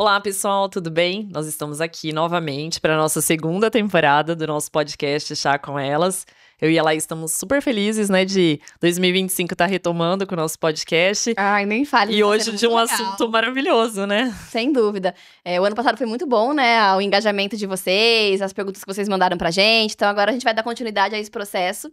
Olá, pessoal, tudo bem? Nós estamos aqui novamente para a nossa segunda temporada do nosso podcast Chá com Elas. Eu e a Laís estamos super felizes, né, de 2025 estar retomando com o nosso podcast. Ai, nem fale. E hoje de um assunto maravilhoso, né? Sem dúvida. O ano passado foi muito bom, né? O engajamento de vocês, as perguntas que vocês mandaram pra gente. Então agora a gente vai dar continuidade a esse processo.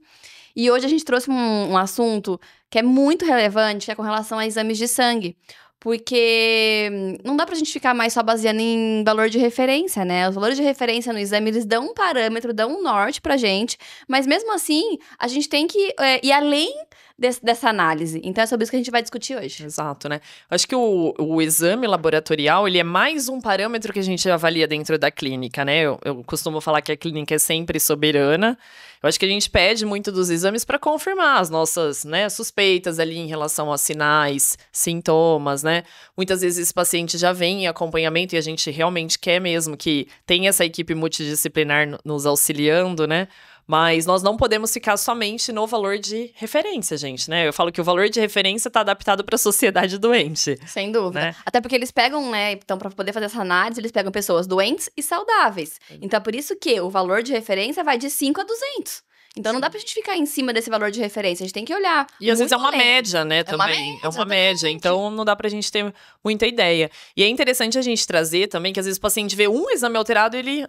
E hoje a gente trouxe um assunto que é muito relevante, que é com relação a exames de sangue. Porque não dá pra gente ficar mais só baseando em valor de referência, né? Os valores de referência no exame, eles dão um parâmetro, dão um norte pra gente. Mas mesmo assim, a gente tem que ir além dessa análise. Então é sobre isso que a gente vai discutir hoje. Exato, né? Acho que o exame laboratorial, ele é mais um parâmetro que a gente avalia dentro da clínica, né? Eu costumo falar que a clínica é sempre soberana. Eu acho que a gente pede muito dos exames para confirmar as nossas, né, suspeitas ali em relação a sinais, sintomas, né? Muitas vezes esse paciente já vem em acompanhamento e a gente realmente quer mesmo que tenha essa equipe multidisciplinar nos auxiliando, né? Mas nós não podemos ficar somente no valor de referência, gente, né? Eu falo que o valor de referência está adaptado para a sociedade doente. Sem dúvida. Né? Até porque eles pegam, né? Então, para poder fazer essa análise, eles pegam pessoas doentes e saudáveis. Então, é por isso que o valor de referência vai de 5 a 200. Então, não dá pra gente ficar em cima desse valor de referência. A gente tem que olhar. E às vezes é uma além. média, né, também. É uma média. Então, não dá pra gente ter muita ideia. E é interessante a gente trazer também que às vezes o paciente vê um exame alterado e ele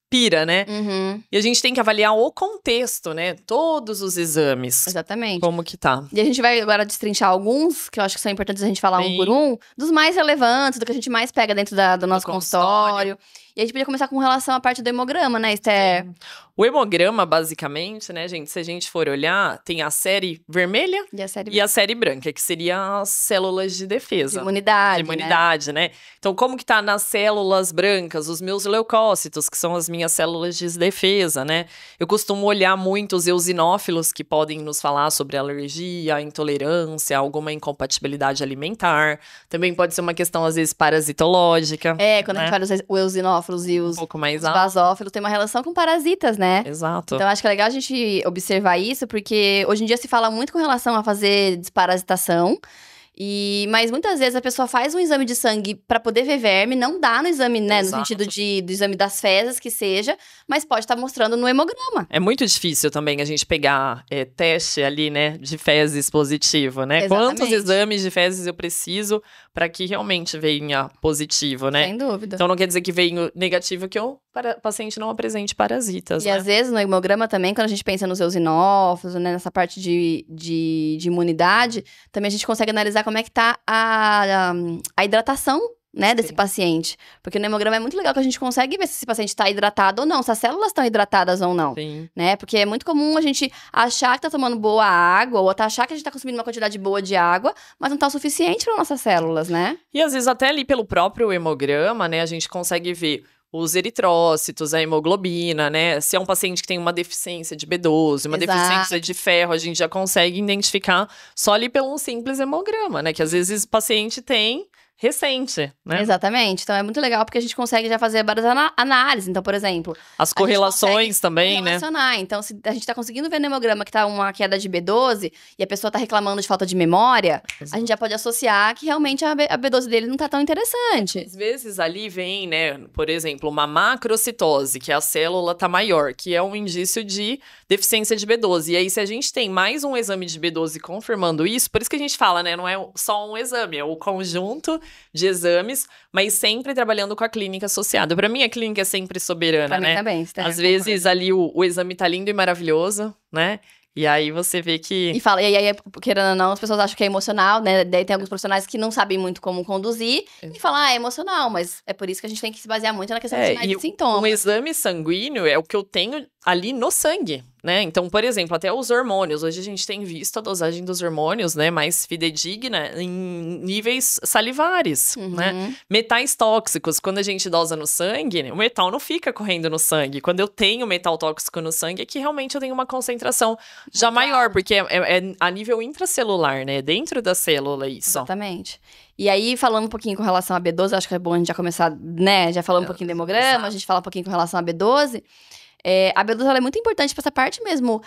pira, né? Uhum. E a gente tem que avaliar o contexto, né? Todos os exames. Exatamente. Como que tá. E a gente vai agora destrinchar alguns, que eu acho que são importantes a gente falar Sim. um por um, dos mais relevantes, do que a gente mais pega dentro do nosso consultório. E a gente podia começar com relação à parte do hemograma, né, Esther? O hemograma, basicamente, né, gente, se a gente for olhar, tem a série vermelha E a série branca, que seriam as células de defesa. De imunidade, De imunidade, né? Então, como que tá nas células brancas, os meus leucócitos, que são as minhas células de defesa, né? Eu costumo olhar muito os eosinófilos, que podem nos falar sobre alergia, intolerância, alguma incompatibilidade alimentar. Também pode ser uma questão, às vezes, parasitológica. Quando a gente fala o eosinófilos e os pouco mais basófilos, tem uma relação com parasitas, né? Exato. Então, acho que é legal a gente observar isso, porque hoje em dia se fala muito com relação a fazer desparasitação. Mas muitas vezes a pessoa faz um exame de sangue para poder ver verme, não dá no exame, né? Exato. No sentido do exame das fezes, que seja, mas pode estar mostrando no hemograma. É muito difícil também a gente pegar teste ali, né, de fezes positivo, né? Exatamente. Quantos exames de fezes eu preciso para que realmente venha positivo, né? Sem dúvida. Então não quer dizer que venha negativo que o paciente não apresente parasitas, E né? às vezes no hemograma também, quando a gente pensa nos eosinófilos, né, nessa parte de imunidade, também a gente consegue analisar como é que tá a hidratação, né, desse paciente. Porque no hemograma é muito legal que a gente consegue ver se esse paciente está hidratado ou não, se as células estão hidratadas ou não. Sim. Né? Porque é muito comum a gente achar que tá tomando boa água, ou até achar que a gente tá consumindo uma quantidade boa de água, mas não tá o suficiente para nossas células, né? E às vezes até ali pelo próprio hemograma, né, a gente consegue ver os eritrócitos, a hemoglobina, né? Se é um paciente que tem uma deficiência de B12, uma Exato. deficiência de ferro, a gente já consegue identificar só ali pelo um simples hemograma, né? Que às vezes o paciente tem recente, né? Exatamente. Então é muito legal porque a gente consegue já fazer várias análises. Então, por exemplo, As correlações também, né? relacionar. Então, se a gente tá conseguindo ver no hemograma que tá uma queda de B12 e a pessoa tá reclamando de falta de memória, a gente já pode associar que realmente a B12 dele não tá tão interessante. Às vezes ali vem, né, por exemplo, uma macrocitose, que a célula tá maior, que é um indício de deficiência de B12. E aí, se a gente tem mais um exame de B12 confirmando isso, por isso que a gente fala, né, não é só um exame, é o conjunto de exames, mas sempre trabalhando com a clínica associada. Pra mim, a clínica é sempre soberana, Pra né? mim também. Às vezes ali o exame tá lindo e maravilhoso, né? E aí você vê que... E aí, querendo ou não, as pessoas acham que é emocional, né? Daí tem alguns profissionais que não sabem muito como conduzir e falam, é emocional, mas é por isso que a gente tem que se basear muito na questão de sinais e sintomas. Um exame sanguíneo é o que eu tenho ali no sangue, né? Então, por exemplo, até os hormônios. Hoje a gente tem visto a dosagem dos hormônios, né? Mais fidedigna em níveis salivares, né? Metais tóxicos. Quando a gente dosa no sangue, o metal não fica correndo no sangue. Quando eu tenho metal tóxico no sangue, é que realmente eu tenho uma concentração já maior, porque é a nível intracelular, né? Dentro da célula isso. Exatamente. E aí, falando um pouquinho com relação a B12, acho que é bom a gente já começar, né? Já falando um pouquinho do hemograma, a gente fala um pouquinho com relação a B12. A B12 ela é muito importante para essa parte mesmo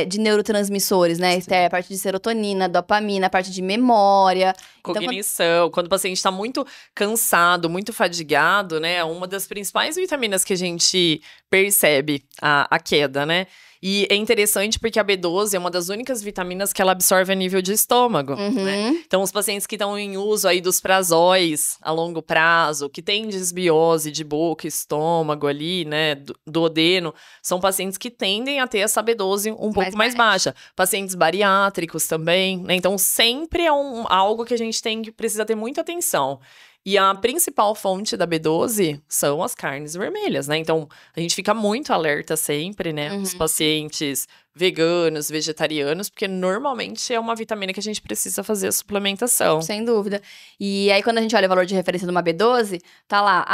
de neurotransmissores, né, Esther? A parte de serotonina, dopamina, a parte de memória. Cognição. Quando o paciente está muito cansado, muito fadigado, né? Uma das principais vitaminas que a gente percebe a queda, né? E é interessante porque a B12 é uma das únicas vitaminas que ela absorve a nível de estômago, né? Então, os pacientes que estão em uso aí dos prazóis a longo prazo, que tem desbiose de boca, estômago ali, né, duodeno, são pacientes que tendem a ter essa B12 um pouco mais baixa. Pacientes bariátricos também, né? Então, sempre é algo que a gente precisa ter muita atenção. E a principal fonte da B12 são as carnes vermelhas, né? Então, a gente fica muito alerta sempre, né? Os pacientes veganos, vegetarianos, porque normalmente é uma vitamina que a gente precisa fazer a suplementação. Sem dúvida. E aí, quando a gente olha o valor de referência de uma B12, tá lá,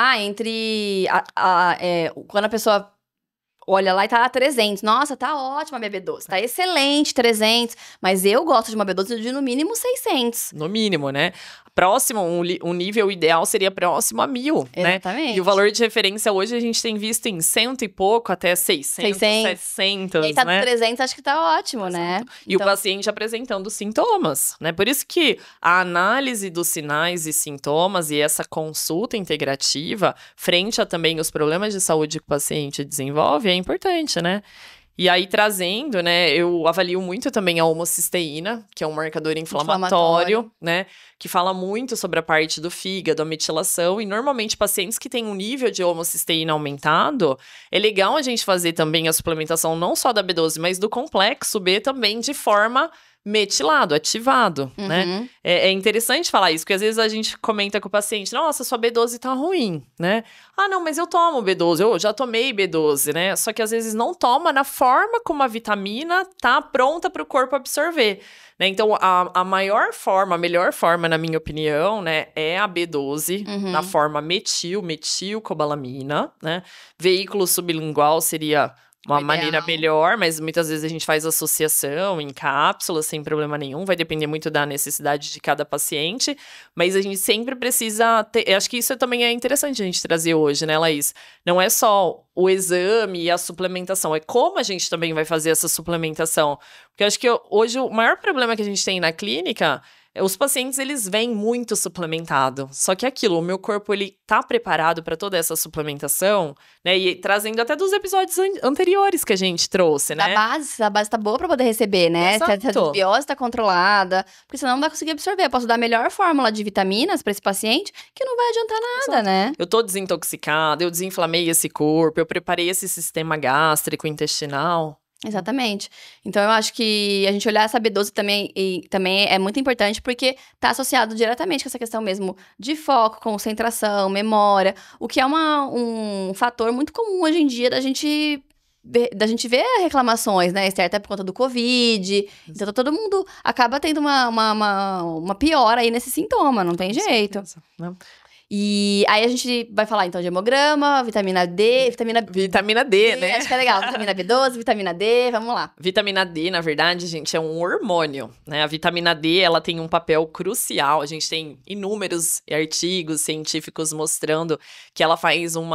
quando a pessoa olha lá e tá lá 300. Nossa, tá ótima a minha B12. Tá excelente, 300. Mas eu gosto de uma B12 de no mínimo 600. No mínimo, né? Próximo, um nível ideal seria próximo a 1.000, Exatamente. né? E o valor de referência hoje a gente tem visto em 100 e pouco até 600, 700, e aí tá né? 300, acho que tá ótimo, né? E o paciente apresentando sintomas, né? Por isso que a análise dos sinais e sintomas e essa consulta integrativa, frente a também os problemas de saúde que o paciente desenvolve, é importante, né? E aí, trazendo, né, eu avalio muito também a homocisteína, que é um marcador inflamatório, né, que fala muito sobre a parte do fígado, a metilação, e normalmente pacientes que têm um nível de homocisteína aumentado, é legal a gente fazer também a suplementação não só da B12, mas do complexo B também de forma metilado, ativado, né? É interessante falar isso, porque às vezes a gente comenta com o paciente, nossa, sua B12 tá ruim, né? Ah, não, mas eu tomo B12, eu já tomei B12, né? Só que às vezes não toma na forma como a vitamina tá pronta para o corpo absorver, né? Então, a melhor forma, na minha opinião, né, é a B12, na forma metilcobalamina, né? Veículo sublingual seria uma maneira melhor, mas muitas vezes a gente faz associação em cápsulas sem problema nenhum, vai depender muito da necessidade de cada paciente, mas a gente sempre precisa ter, eu acho que isso também é interessante a gente trazer hoje, né, Laís? Não é só o exame e a suplementação, é como a gente também vai fazer essa suplementação, porque eu acho que hoje o maior problema que a gente tem na clínica os pacientes, eles vêm muito suplementado. Só que aquilo, o meu corpo, ele tá preparado para toda essa suplementação, né? E trazendo até dos episódios anteriores que a gente trouxe, né? A base tá boa para poder receber, né? Se a desbiose tá controlada, porque senão não vai conseguir absorver. Eu posso dar a melhor fórmula de vitaminas para esse paciente, que não vai adiantar nada, né? Eu tô desintoxicada, eu desinflamei esse corpo, eu preparei esse sistema gástrico, intestinal. Exatamente. Então, eu acho que a gente olhar essa B12 também é muito importante, porque tá associado diretamente com essa questão mesmo de foco, concentração, memória, o que é um fator muito comum hoje em dia da gente ver reclamações, né, Esther, até por conta do Covid. Então, todo mundo acaba tendo uma piora aí nesse sintoma, não tem jeito. Não. E aí a gente vai falar, então, de hemograma, vitamina D, Vitamina D, né? Acho que é legal. Vitamina B12, vitamina D, vamos lá. Vitamina D, na verdade, gente, é um hormônio, né? A vitamina D, ela tem um papel crucial. A gente tem inúmeros artigos científicos mostrando que ela faz um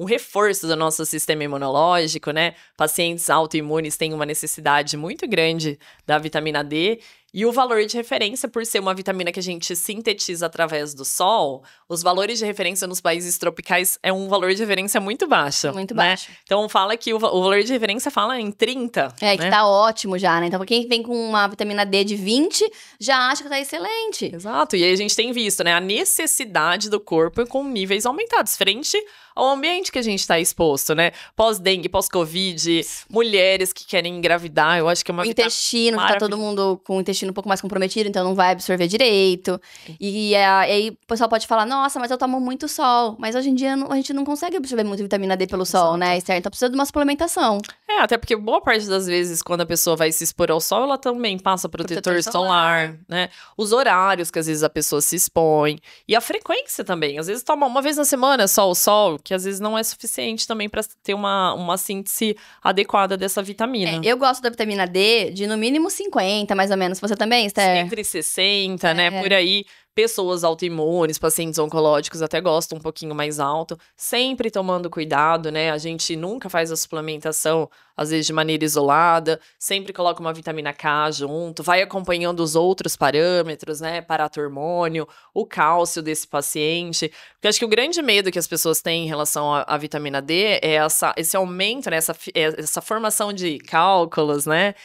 reforço do nosso sistema imunológico, né? Pacientes autoimunes têm uma necessidade muito grande da vitamina D. E o valor de referência, por ser uma vitamina que a gente sintetiza através do sol, os valores de referência nos países tropicais é um valor de referência muito baixo. Muito né? baixo. Então, fala que o valor de referência fala em 30. É, que tá ótimo já, né? Então, quem vem com uma vitamina D de 20, já acha que tá excelente. Exato. E aí a gente tem visto, né? A necessidade do corpo com níveis aumentados, frente ao ambiente que a gente está exposto, né? Pós-dengue, pós-covid, mulheres que querem engravidar, eu acho que é uma vitamina intestino, que tá todo mundo com o intestino um pouco mais comprometido, então não vai absorver direito. E aí o pessoal pode falar, nossa, mas eu tomo muito sol. Mas hoje em dia a gente não consegue absorver muito vitamina D pelo sol, né, Esther? Então precisa de uma suplementação. Até porque boa parte das vezes, quando a pessoa vai se expor ao sol, ela também passa protetor solar, né? Os horários que às vezes a pessoa se expõe. E a frequência também. Às vezes toma uma vez na semana só o sol, que às vezes não é suficiente também para ter uma síntese adequada dessa vitamina. Eu gosto da vitamina D de no mínimo 50, mais ou menos. Você também, Esther? Entre 60, né? Por aí. Pessoas autoimunes, pacientes oncológicos até gostam um pouquinho mais alto, sempre tomando cuidado, né? A gente nunca faz a suplementação, às vezes de maneira isolada, sempre coloca uma vitamina K junto, vai acompanhando os outros parâmetros, né? Paratormônio, o cálcio desse paciente. Porque acho que o grande medo que as pessoas têm em relação à vitamina D é esse aumento, né? Essa formação de cálculos, né?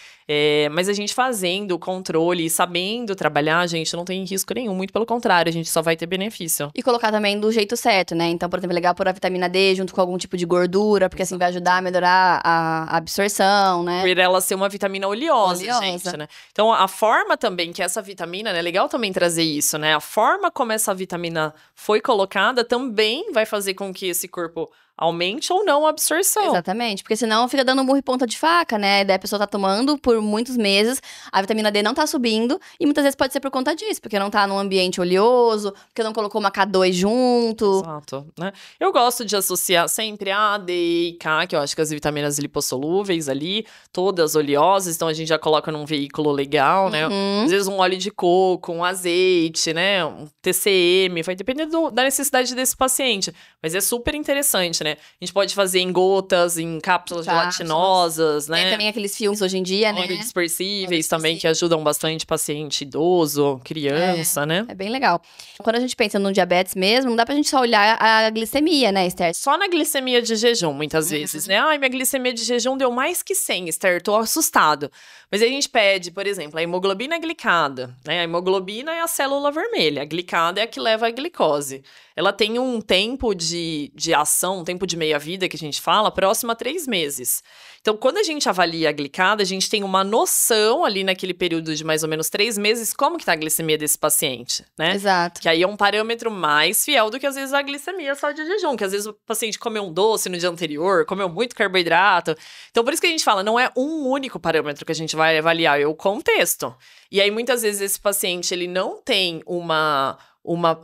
Mas a gente fazendo o controle e sabendo trabalhar, a gente não tem risco nenhum, muito pelo contrário, a gente só vai ter benefício. E colocar também do jeito certo, né? Então, por exemplo, é legal pôr a vitamina D junto com algum tipo de gordura, porque assim vai ajudar a melhorar a absorção, né? Por ela ser uma vitamina oleosa, gente, né? Então, a forma também que essa vitamina, né? É legal também trazer isso, né? A forma como essa vitamina foi colocada também vai fazer com que esse corpo aumente ou não a absorção. Exatamente, porque senão fica dando murro e ponta de faca, né? Daí a pessoa tá tomando por muitos meses, a vitamina D não tá subindo, e muitas vezes pode ser por conta disso, porque não tá num ambiente oleoso, porque não colocou uma K2 junto. Exato, né? Eu gosto de associar sempre a D e K, que eu acho que as vitaminas lipossolúveis ali, todas oleosas, então a gente já coloca num veículo legal, né? Às vezes um óleo de coco, um azeite, né? Um TCM, vai depender da necessidade desse paciente, mas é super interessante, né? A gente pode fazer em gotas, em cápsulas gelatinosas, né? Tem também aqueles filmes hoje em dia, né? Óleo dispersíveis também, que ajudam bastante paciente idoso, criança, né? É bem legal. Quando a gente pensa no diabetes mesmo, não dá pra gente só olhar a glicemia, né, Esther? Só na glicemia de jejum, muitas vezes, né? Ai, minha glicemia de jejum deu mais que 100, Esther, tô assustado. Mas aí a gente pede, por exemplo, a hemoglobina glicada, né? A hemoglobina é a célula vermelha, a glicada é a que leva a glicose. Ela tem um tempo de ação, um tempo de meia-vida, que a gente fala, próximo a 3 meses. Então, quando a gente avalia a glicada, a gente tem uma noção ali naquele período de mais ou menos 3 meses, como que tá a glicemia desse paciente, né? Exato. Que aí é um parâmetro mais fiel do que, às vezes, a glicemia só de jejum, que às vezes o paciente comeu um doce no dia anterior, comeu muito carboidrato. Então, por isso que a gente fala, não é um único parâmetro que a gente vai avaliar, é o contexto. E aí, muitas vezes, esse paciente, ele não tem uma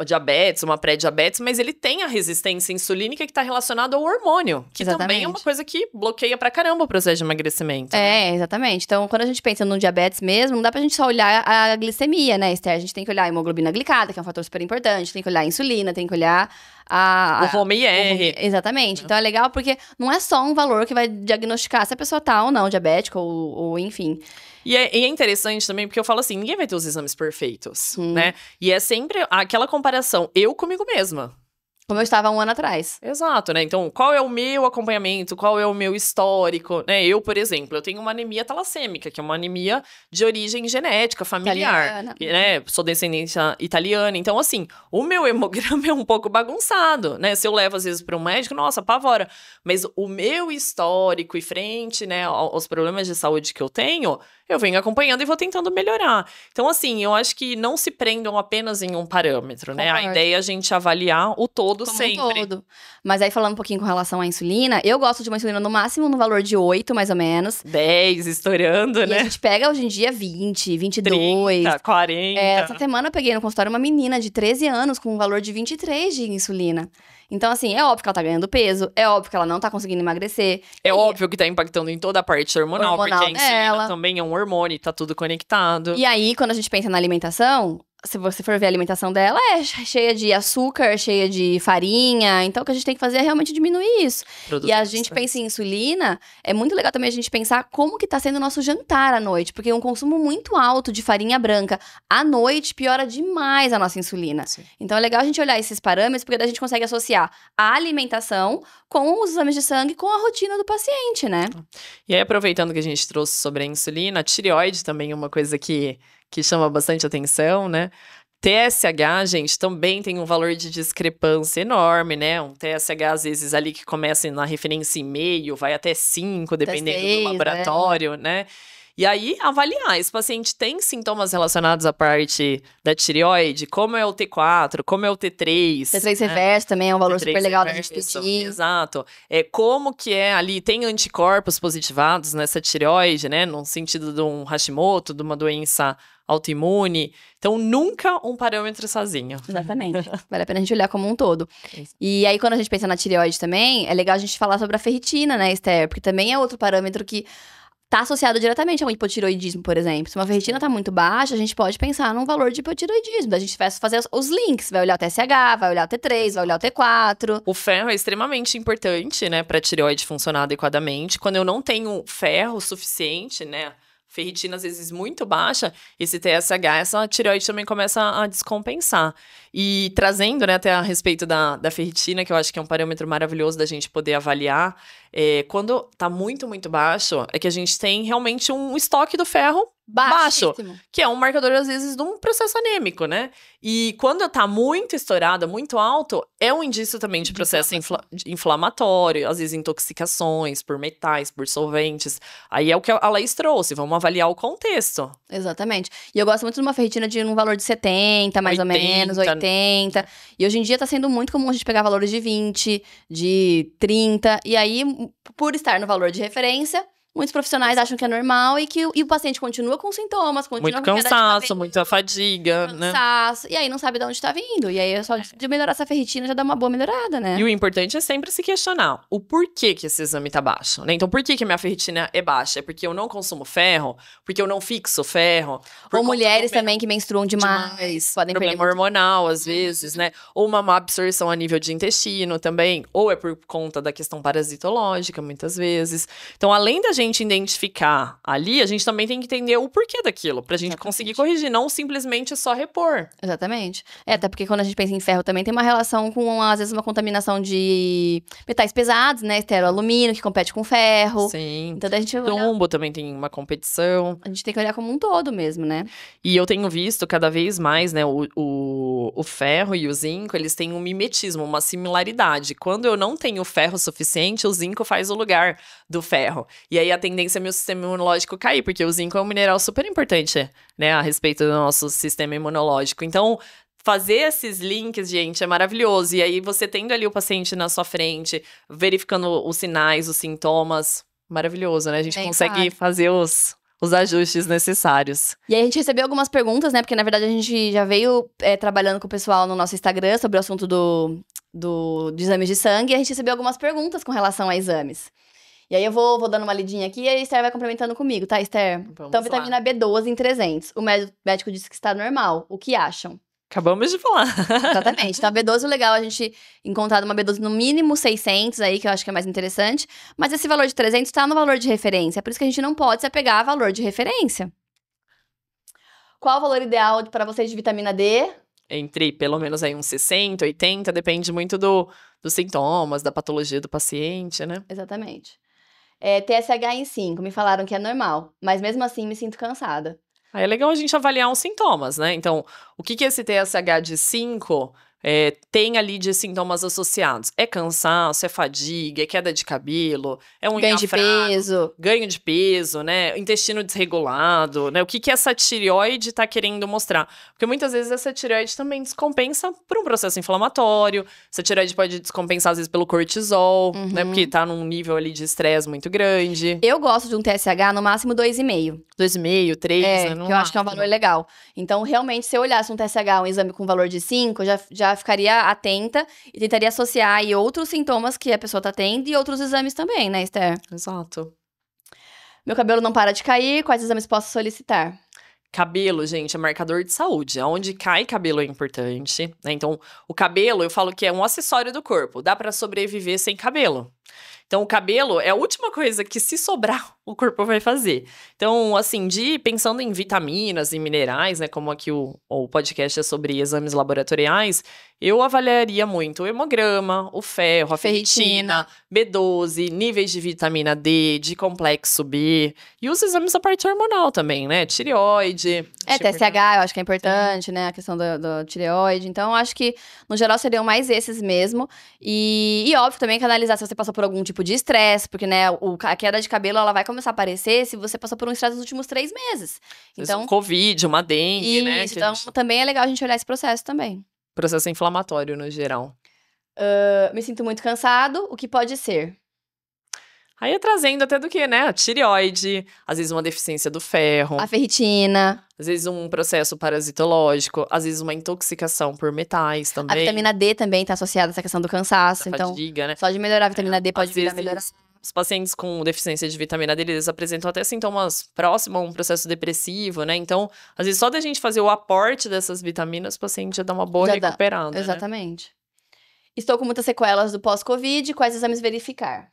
diabetes, uma pré-diabetes, mas ele tem a resistência insulínica que está relacionada ao hormônio, que também é uma coisa que bloqueia pra caramba o processo de emagrecimento. Exatamente. Então, quando a gente pensa no diabetes mesmo, não dá pra gente só olhar a glicemia, né, Esther? A gente tem que olhar a hemoglobina glicada, que é um fator super importante, tem que olhar a insulina, tem que olhar o HOMA-IR. Exatamente. Então, é legal porque não é só um valor que vai diagnosticar se a pessoa tá ou não diabética, ou enfim. E é interessante também, porque eu falo assim, ninguém vai ter os exames perfeitos, né? E é sempre aquela comparação, eu comigo mesma. Como eu estava 1 ano atrás. Exato, né? Então, qual é o meu acompanhamento? Qual é o meu histórico? Né? Eu, por exemplo, eu tenho uma anemia talassêmica, que é uma anemia de origem genética, familiar. Né? Sou descendência italiana. Então, assim, o meu hemograma é um pouco bagunçado, né? Se eu levo, às vezes, para um médico, nossa, apavora. Mas o meu histórico e frente, né, aos problemas de saúde que eu tenho, eu venho acompanhando e vou tentando melhorar. Então, assim, eu acho que não se prendam apenas em um parâmetro, né? A ideia é a gente avaliar o todo como sempre. Um todo. Mas aí, falando um pouquinho com relação à insulina, eu gosto de uma insulina no máximo no valor de 8, mais ou menos. 10, estourando, né? E a gente pega hoje em dia 20, 22. 30, 40. Essa semana eu peguei no consultório uma menina de 13 anos com um valor de 23 de insulina. Então, assim, é óbvio que ela tá ganhando peso, é óbvio que ela não tá conseguindo emagrecer. É óbvio que tá impactando em toda a parte hormonal porque a insulina também é um hormônio, tá tudo conectado. E aí, quando a gente pensa na alimentação, se você for ver a alimentação dela, é cheia de açúcar, cheia de farinha. Então, o que a gente tem que fazer é realmente diminuir isso. E a gente pensa em insulina, é muito legal também a gente pensar como que tá sendo o nosso jantar à noite. Porque um consumo muito alto de farinha branca à noite piora demais a nossa insulina. Sim. Então, é legal a gente olhar esses parâmetros, porque daí a gente consegue associar a alimentação com os exames de sangue, com a rotina do paciente, né? E aí, aproveitando que a gente trouxe sobre a insulina, a tireoide também é uma coisa que chama bastante atenção, né? TSH, gente, também tem um valor de discrepância enorme, né? Um TSH, às vezes, ali que começa na referência em meio, vai até 5, dependendo do laboratório, né? E aí, avaliar, esse paciente tem sintomas relacionados à parte da tireoide, como é o T4, como é o T3. T3 reverso também é um valor super legal da gente pedir. Exato. Como que é ali, tem anticorpos positivados nessa tireoide, né? No sentido de um Hashimoto, de uma doença autoimune. Então, nunca um parâmetro sozinho. Exatamente. Vale a pena a gente olhar como um todo. E aí, quando a gente pensa na tireoide também, é legal a gente falar sobre a ferritina, né, Esther? Porque também é outro parâmetro que tá associado diretamente ao hipotiroidismo, por exemplo. Se uma ferritina tá muito baixa, a gente pode pensar num valor de hipotiroidismo. A gente vai fazer os links, vai olhar o TSH, vai olhar o T3, vai olhar o T4. O ferro é extremamente importante, né, pra tireoide funcionar adequadamente. Quando eu não tenho ferro suficiente, né, ferritina às vezes muito baixa, esse TSH, essa tireoide também começa a descompensar. E trazendo, né, até a respeito da ferritina, que eu acho que é um parâmetro maravilhoso da gente poder avaliar, quando tá muito, muito baixo, é que a gente tem realmente um estoque do ferro baixo, que é um marcador, às vezes, de um processo anêmico, né? E quando tá muito estourado, muito alto, é um indício também de processo inflamatório, às vezes intoxicações por metais, por solventes. Aí é o que a Laís trouxe, vamos avaliar o contexto. Exatamente. E eu gosto muito de uma ferritina de um valor de 70, mais 80, ou menos, 80. E hoje em dia tá sendo muito comum a gente pegar valores de 20, de 30. E aí, por estar no valor de referência, muitos profissionais acham que é normal e o paciente continua com sintomas, continua muito com queda de cansaço, cabelo, muita fadiga, né? cansaço, e aí não sabe de onde tá vindo. E aí, só de melhorar essa ferritina já dá uma boa melhorada, né? E o importante é sempre se questionar o porquê que esse exame tá baixo, né? Então, por que a minha ferritina é baixa? É porque eu não consumo ferro? Porque eu não fixo ferro? Ou mulheres também que menstruam demais. Podem problema perder hormonal, às vezes, né? Ou uma má absorção a nível de intestino também. Ou é por conta da questão parasitológica, muitas vezes. Então, além da gente identificar ali, a gente também tem que entender o porquê daquilo, pra gente conseguir corrigir, não simplesmente só repor. Exatamente. Até porque quando a gente pensa em ferro também tem uma relação com, às vezes, uma contaminação de metais pesados, né? Esteroalumínio, que compete com ferro. Sim. Então, a gente Chumbo também tem uma competição. A gente tem que olhar como um todo mesmo, né? E eu tenho visto cada vez mais, né, o ferro e o zinco, eles têm um mimetismo, uma similaridade. Quando eu não tenho ferro suficiente, o zinco faz o lugar do ferro. E aí a tendência é meu sistema imunológico cair, porque o zinco é um mineral super importante, né, a respeito do nosso sistema imunológico. Então, fazer esses links, gente, é maravilhoso. E aí, você tendo ali o paciente na sua frente, verificando os sinais, os sintomas, maravilhoso, né? A gente consegue fazer os ajustes necessários. E aí, a gente recebeu algumas perguntas, né? Porque, na verdade, a gente já veio trabalhando com o pessoal no nosso Instagram sobre o assunto de exames de sangue. E a gente recebeu algumas perguntas com relação a exames. E aí, eu vou dando uma lidinha aqui e a Esther vai complementando comigo, tá, Esther? Então, vitamina B12 em 300. O médico disse que está normal. O que acham? Acabamos de falar. Exatamente. Então, a B12 é legal a gente encontrar uma B12 no mínimo 600 aí, que eu acho que é mais interessante. Mas esse valor de 300 tá no valor de referência. Por isso que a gente não pode se apegar a valor de referência. Qual o valor ideal para vocês de vitamina D? Entre pelo menos aí uns 60, 80, depende muito dos sintomas, da patologia do paciente, né? Exatamente. TSH em 5, me falaram que é normal. Mas mesmo assim, me sinto cansada. Aí é legal a gente avaliar os sintomas, né? Então, o que esse TSH de 5 tem ali de sintomas associados? É cansaço, é fadiga, é queda de cabelo, é um ganho de peso. Ganho de peso, né? Intestino desregulado, né? O que essa tireoide tá querendo mostrar? Porque muitas vezes essa tireoide também descompensa por um processo inflamatório. Essa tireoide pode descompensar, às vezes, pelo cortisol, né? Porque tá num nível ali de estresse muito grande. Eu gosto de um TSH no máximo 2,5. 2,5, 3, né? Que eu acho que é um valor legal. Então, realmente, se eu olhasse um TSH, um exame com valor de 5, eu já ficaria atenta e tentaria associar aí outros sintomas que a pessoa tá tendo e outros exames também, né, Esther? Exato. Meu cabelo não para de cair, quais exames posso solicitar? Cabelo, gente, é marcador de saúde. Onde cai cabelo é importante, né? Então, o cabelo, eu falo que é um acessório do corpo. Dá pra sobreviver sem cabelo. Então, o cabelo é a última coisa que, se sobrar, o corpo vai fazer. Então, assim, pensando em vitaminas e minerais, né? Como aqui o podcast é sobre exames laboratoriais, eu avaliaria muito o hemograma, o ferro, a ferritina, B12, níveis de vitamina D, de complexo B. E os exames da parte hormonal também, né? Tireoide. TSH, eu acho que é importante, né? A questão do tireoide. Então, eu acho que, no geral, seriam mais esses mesmo. E óbvio, também que analisar se você passou por algum tipo de estresse, porque, né, a queda de cabelo, ela vai começar a aparecer se você passou por um estresse nos últimos 3 meses. Então, um Covid, uma dengue, né? Então, também é legal a gente olhar esse processo também. Processo inflamatório, no geral. Me sinto muito cansado, o que pode ser? Aí trazendo até do que, né? A tireoide, às vezes uma deficiência do ferro. A ferritina. Às vezes um processo parasitológico, às vezes uma intoxicação por metais também. A vitamina D também tá associada a essa questão do cansaço. Da então, fadiga, né? só de melhorar a vitamina D pode vir a melhorar. os pacientes com deficiência de vitamina D, eles apresentam até sintomas próximos a um processo depressivo, né? Então, às vezes, só da gente fazer o aporte dessas vitaminas, o paciente já dá uma boa recuperada, né? Exatamente. Estou com muitas sequelas do pós-Covid, quais exames verificar?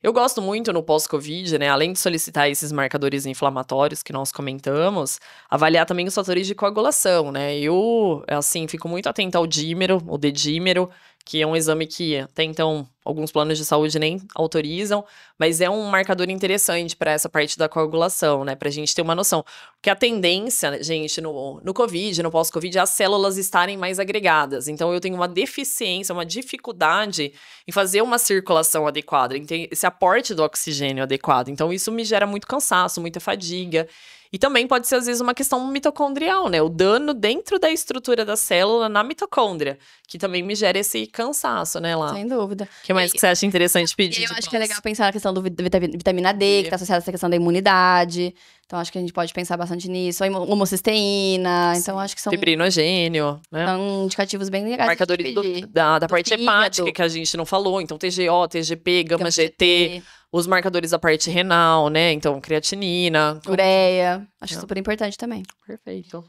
Eu gosto muito no pós-Covid, né? Além de solicitar esses marcadores inflamatórios que nós comentamos, avaliar também os fatores de coagulação, né? Eu, assim, fico muito atenta ao dímero, o dedímero, que é um exame que até então alguns planos de saúde nem autorizam, mas é um marcador interessante para essa parte da coagulação, né? Pra gente ter uma noção. Porque a tendência, gente, no Covid, no pós-Covid, é as células estarem mais agregadas. Então, eu tenho uma deficiência, uma dificuldade em fazer uma circulação adequada, em ter esse aporte do oxigênio adequado. Então, isso me gera muito cansaço, muita fadiga. E também pode ser, às vezes, uma questão mitocondrial, né? O dano dentro da estrutura da célula na mitocôndria, que também me gera esse cansaço, né, lá. Sem dúvida. O que mais que você acha interessante pedir? Eu acho que é legal pensar na questão do vitamina D, que tá associada a essa questão da imunidade. Então, acho que a gente pode pensar bastante nisso. A homocisteína. Então, acho que são fibrinogênio, né? São indicativos bem legais. Marcadores da parte hepática, que a gente não falou. Então, TGO, TGP, gama GT. Os marcadores da parte renal, né? Então, creatinina. Ureia. Acho super importante também. Perfeito.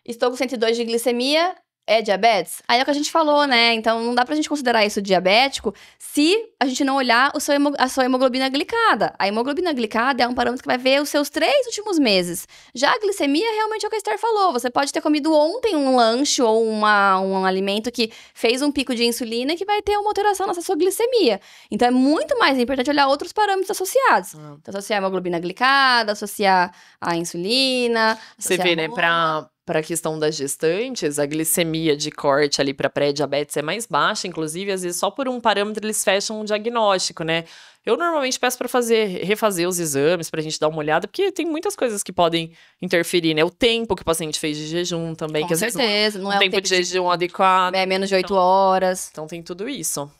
Estou com 102 de glicemia. É diabetes? Aí é o que a gente falou, né? Então, não dá pra gente considerar isso diabético se a gente não olhar a sua hemoglobina glicada. A hemoglobina glicada é um parâmetro que vai ver os seus 3 últimos meses. Já a glicemia, realmente é o que a Esther falou. Você pode ter comido ontem um lanche ou um alimento que fez um pico de insulina e que vai ter uma alteração nessa sua glicemia. Então, é muito mais importante olhar outros parâmetros associados. Então, associar a hemoglobina glicada, associar a insulina. Você vê, né? Para a questão das gestantes, a glicemia de corte ali para pré-diabetes é mais baixa, inclusive, às vezes só por um parâmetro eles fecham um diagnóstico, né? Eu normalmente peço para refazer os exames, pra gente dar uma olhada, porque tem muitas coisas que podem interferir, né? O tempo que o paciente fez de jejum também, que às vezes não é um tempo de jejum adequado. É menos de 8 horas. Então tem tudo isso.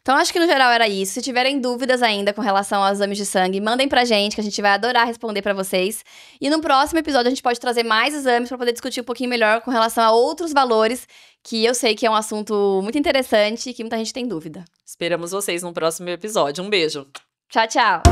Então, acho que no geral era isso. Se tiverem dúvidas ainda com relação aos exames de sangue, mandem pra gente, que a gente vai adorar responder pra vocês. E no próximo episódio a gente pode trazer mais exames pra poder discutir um pouquinho melhor com relação a outros valores, que eu sei que é um assunto muito interessante e que muita gente tem dúvida. Esperamos vocês no próximo episódio. Um beijo. Tchau, tchau.